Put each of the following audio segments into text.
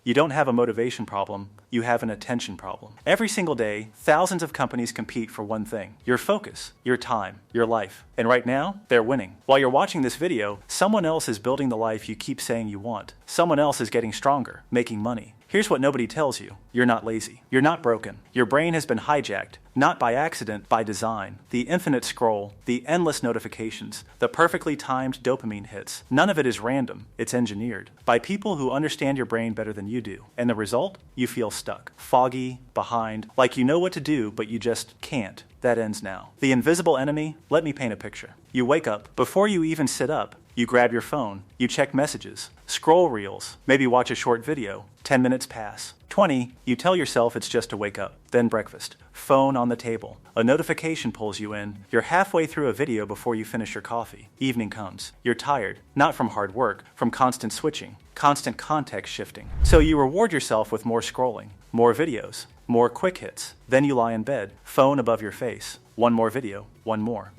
You don't have a motivation problem, you have an attention problem. Every single day, thousands of companies compete for one thing: your focus, your time, your life. And right now, they're winning. While you're watching this video, someone else is building the life you keep saying you want. Someone else is getting stronger, making money. Here's what nobody tells you: you're not lazy. You're not broken. Your brain has been hijacked, not by accident, by design. The infinite scroll, the endless notifications, the perfectly timed dopamine hits. None of it is random. It's engineered by people who understand your brain better than you do. And the result? You feel stuck, foggy, behind, like you know what to do, but you just can't. That ends now. The invisible enemy? Let me paint a picture. You wake up. Before you even sit up, you grab your phone, you check messages, scroll reels, maybe watch a short video. 10 minutes pass. 20, you tell yourself it's just to wake up. Then breakfast. Phone on the table. A notification pulls you in. You're halfway through a video before you finish your coffee. Evening comes. You're tired, not from hard work, from constant switching, constant context shifting. So you reward yourself with more scrolling, more videos, more quick hits. Then you lie in bed, phone above your face. One more video, one more,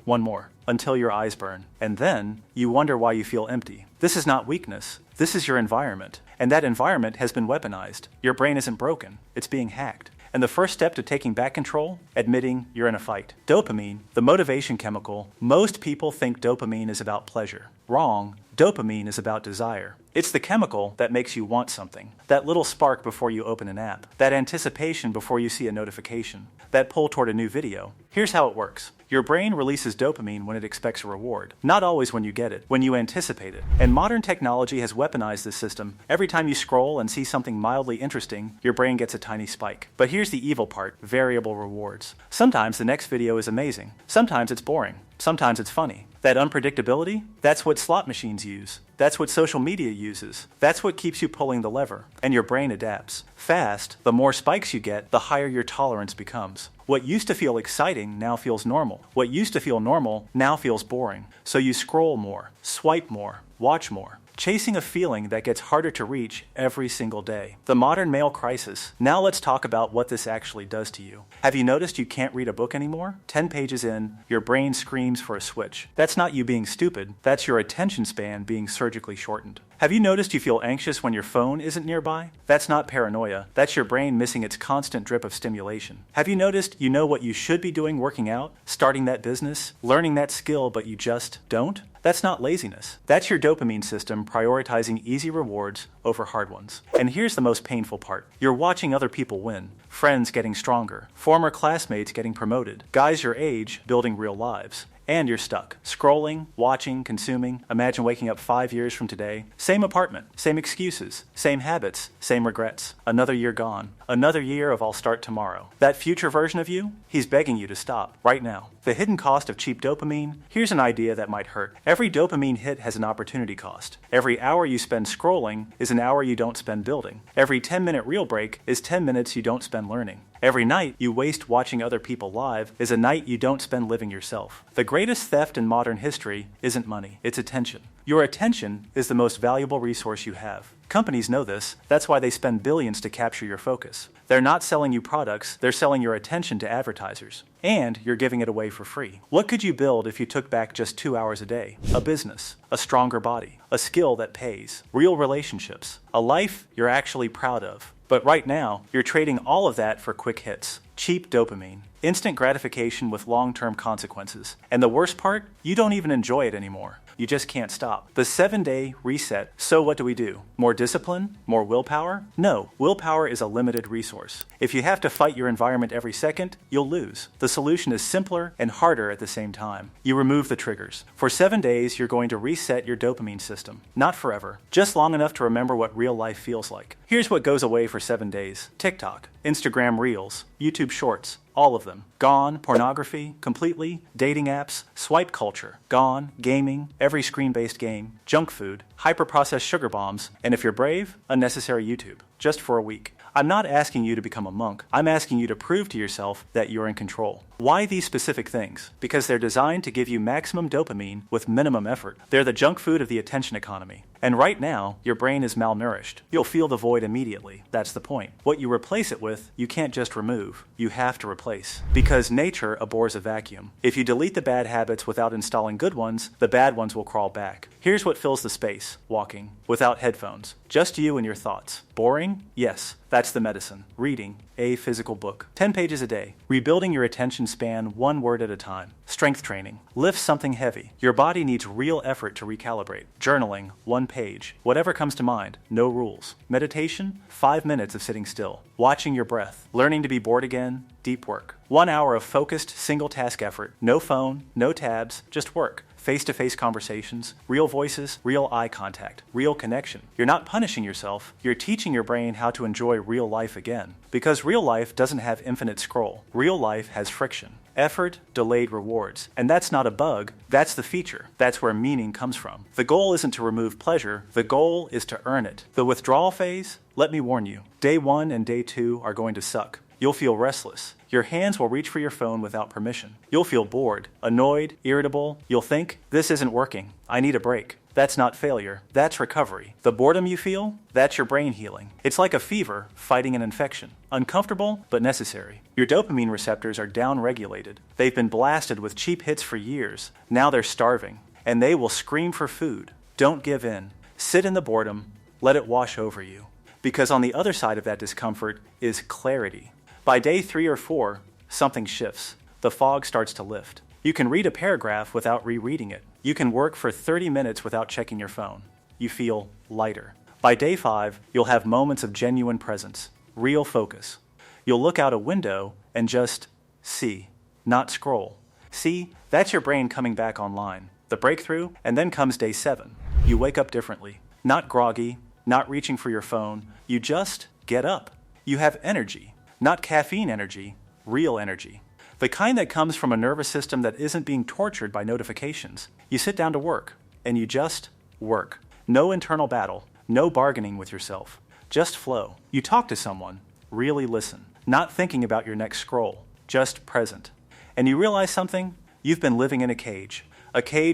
until your eyes burn. And then you wonder why you feel empty. This is not weakness. This is your environment. And that environment has been weaponized. Your brain isn't broken. It's being hacked. And the first step to taking back control? Admitting you're in a fight. Dopamine, the motivation chemical. Most people think dopamine is about pleasure. Wrong. Dopamine is about desire. It's the chemical that makes you want something. That little spark before you open an app. That anticipation before you see a notification. That pull toward a new video. Here's how it works. Your brain releases dopamine when it expects a reward. Not always when you get it, when you anticipate it. And modern technology has weaponized this system. Every time you scroll and see something mildly interesting, your brain gets a tiny spike. But here's the evil part: variable rewards. Sometimes the next video is amazing. Sometimes it's boring. Sometimes it's funny. That unpredictability, that's what slot machines use. That's what social media uses. That's what keeps you pulling the lever. And your brain adapts. Fast, the more spikes you get, the higher your tolerance becomes. What used to feel exciting now feels normal. What used to feel normal now feels boring. So you scroll more, swipe more, watch more, chasing a feeling that gets harder to reach every single day. The modern male crisis. Now let's talk about what this actually does to you. Have you noticed you can't read a book anymore? 10 pages in, your brain screams for a switch. That's not you being stupid. That's your attention span being surgically shortened. Have you noticed you feel anxious when your phone isn't nearby? That's not paranoia. That's your brain missing its constant drip of stimulation. Have you noticed you know what you should be doing: working out, starting that business, learning that skill, but you just don't? That's not laziness. That's your dopamine system prioritizing easy rewards over hard ones. And here's the most painful part. You're watching other people win. Friends getting stronger. Former classmates getting promoted. Guys your age building real lives. And you're stuck. Scrolling, watching, consuming. Imagine waking up 5 years from today. Same apartment, same excuses, same habits, same regrets. Another year gone. Another year of I'll start tomorrow. That future version of you, he's begging you to stop right now. The hidden cost of cheap dopamine? Here's an idea that might hurt. Every dopamine hit has an opportunity cost. Every hour you spend scrolling is an hour you don't spend building. Every 10-minute reel break is 10 minutes you don't spend learning. Every night you waste watching other people live is a night you don't spend living yourself. The greatest theft in modern history isn't money, it's attention. Your attention is the most valuable resource you have. Companies know this. That's why they spend billions to capture your focus. They're not selling you products, they're selling your attention to advertisers. And you're giving it away for free. What could you build if you took back just 2 hours a day? A business, a stronger body, a skill that pays, real relationships, a life you're actually proud of. But right now, you're trading all of that for quick hits. Cheap dopamine. Instant gratification with long-term consequences. And the worst part? You don't even enjoy it anymore. You just can't stop. The 7-day reset. So what do? More discipline? More willpower? No. Willpower is a limited resource. If you have to fight your environment every second, you'll lose. The solution is simpler and harder at the same time. You remove the triggers. For 7 days, you're going to reset your dopamine system. Not forever. Just long enough to remember what real life feels like. Here's what goes away for 7 days. TikTok, Instagram Reels, YouTube Shorts, all of them. Gone. Pornography, completely. Dating apps, swipe culture, gone. Gaming, every screen-based game, junk food, hyper-processed sugar bombs, and if you're brave, unnecessary YouTube. Just for a week. I'm not asking you to become a monk. I'm asking you to prove to yourself that you're in control. Why these specific things? Because they're designed to give you maximum dopamine with minimum effort. They're the junk food of the attention economy. And right now, your brain is malnourished. You'll feel the void immediately. That's the point. What you replace it with, you can't just remove. You have to replace. Because nature abhors a vacuum. If you delete the bad habits without installing good ones, the bad ones will crawl back. Here's what fills the space: walking, without headphones. Just you and your thoughts. Boring? Yes, that's the medicine. Reading a physical book. 10 pages a day. Rebuilding your attention span one word at a time. Strength training. Lift something heavy. Your body needs real effort to recalibrate. Journaling, 1 page. Whatever comes to mind. No rules. Meditation, 5 minutes of sitting still. Watching your breath. Learning to be bored again. Deep work. 1 hour of focused, single task effort. No phone, no tabs, just work. Face-to-face conversations, real voices, real eye contact, real connection. You're not punishing yourself, you're teaching your brain how to enjoy real life again. Because real life doesn't have infinite scroll. Real life has friction. Effort, delayed rewards. And that's not a bug, that's the feature. That's where meaning comes from. The goal isn't to remove pleasure, the goal is to earn it. The withdrawal phase, let me warn you, day 1 and day 2 are going to suck. You'll feel restless. Your hands will reach for your phone without permission. You'll feel bored, annoyed, irritable. You'll think, this isn't working. I need a break. That's not failure. That's recovery. The boredom you feel, that's your brain healing. It's like a fever fighting an infection. Uncomfortable, but necessary. Your dopamine receptors are down-regulated. They've been blasted with cheap hits for years. Now they're starving, and they will scream for food. Don't give in. Sit in the boredom. Let it wash over you. Because on the other side of that discomfort is clarity. By day 3 or 4, something shifts. The fog starts to lift. You can read a paragraph without rereading it. You can work for 30 minutes without checking your phone. You feel lighter. By day 5, you'll have moments of genuine presence, real focus. You'll look out a window and just see, not scroll. See, that's your brain coming back online. The breakthrough, and then comes day 7. You wake up differently. Not groggy, not reaching for your phone. You just get up. You have energy. Not caffeine energy, real energy. The kind that comes from a nervous system that isn't being tortured by notifications. You sit down to work, and you just work. No internal battle, no bargaining with yourself. Just flow. You talk to someone, really listen. Not thinking about your next scroll, just present. And you realize something? You've been living in a cage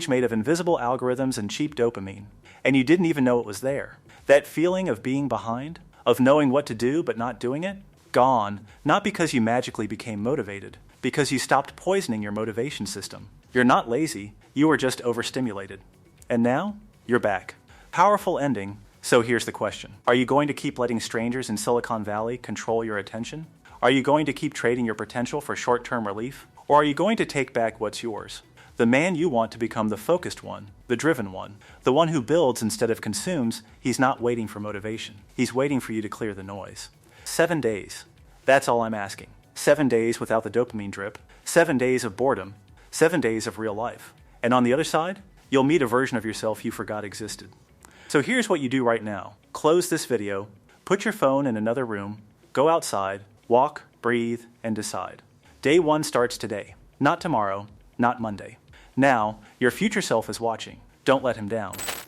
made of invisible algorithms and cheap dopamine. And you didn't even know it was there. That feeling of being behind, of knowing what to do but not doing it, gone, not because you magically became motivated, because you stopped poisoning your motivation system. You're not lazy, you were just overstimulated. And now, you're back. Powerful ending, so here's the question. Are you going to keep letting strangers in Silicon Valley control your attention? Are you going to keep trading your potential for short-term relief? Or are you going to take back what's yours? The man you want to become the focused one, the driven one, the one who builds instead of consumes. He's not waiting for motivation. He's waiting for you to clear the noise. 7 days. That's all I'm asking. 7 days without the dopamine drip. 7 days of boredom. 7 days of real life. And on the other side, you'll meet a version of yourself you forgot existed. So here's what you do right now. Close this video, put your phone in another room, go outside, walk, breathe, and decide. Day 1 starts today. Not tomorrow, not Monday. Now, your future self is watching. Don't let him down.